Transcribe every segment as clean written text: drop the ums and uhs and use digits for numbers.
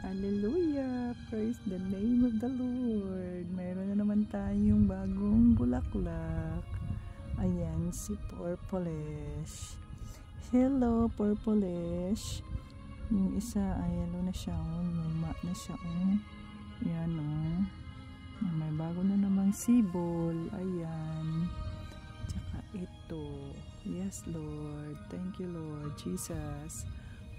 Hallelujah! Praise the name of the Lord. Mayroon na naman tayong bagong bulaklak. Ayan, si Purplish. Hello, Purplish. Yung isa, ay ano na siya, luma na siya. Ayan, may bago na namang sibol. Ayan. Tsaka ito. Yes, Lord. Thank you, Lord Jesus,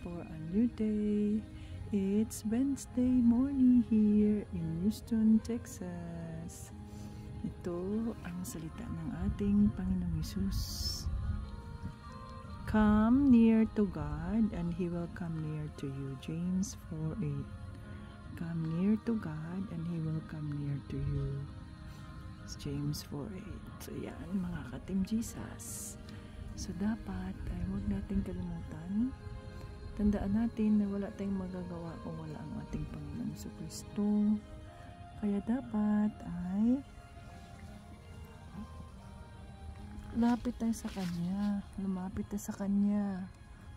for a new day. It's Wednesday morning here in Houston, Texas. Ito ang salita ng ating Panginoong Hesus. Come near to God and He will come near to you. James 4:8. Come near to God and He will come near to you. It's James 4:8. So yan mga ka-Team Jesus. So dapat ay huwag nating kalimutan. Tandaan natin na wala tayong magagawa kung wala ang ating Panginoong Jesucristo. Kaya dapat ay lapit tayo sa Kanya. Lumapit tayo sa Kanya.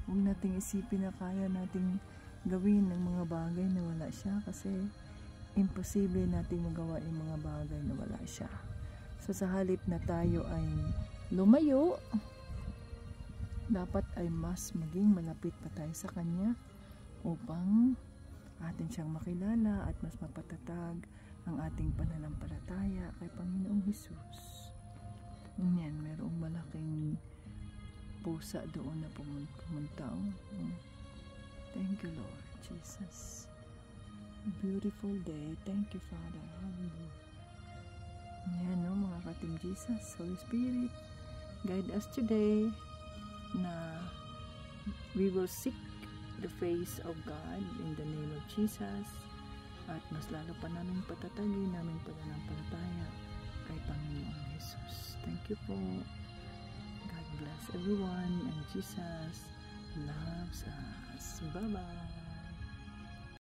Huwag nating isipin na kaya nating gawin ng mga bagay na wala siya, kasi imposible nating magawa yung mga bagay na wala siya. So sa halip na tayo ay lumayo, dapat ay mas maging malapit pa tayo sa Kanya upang atin siyang makilala at mas mapatatag ang ating pananampalataya kay Panginoong Hesus. Yan, mayroong malaking pusa doon na pumunta. Thank you, Lord Jesus. Beautiful day. Thank you, Father. Hallelujah. Yan, mga ka-Team Jesus. Holy Spirit, guide us today na we will seek the face of God in the name of Jesus, at mas lalo pa namin patatagin namin pananampalataya kay Panginoong Hesus. Thank you po. God bless everyone, and Jesus loves us. Bye-bye.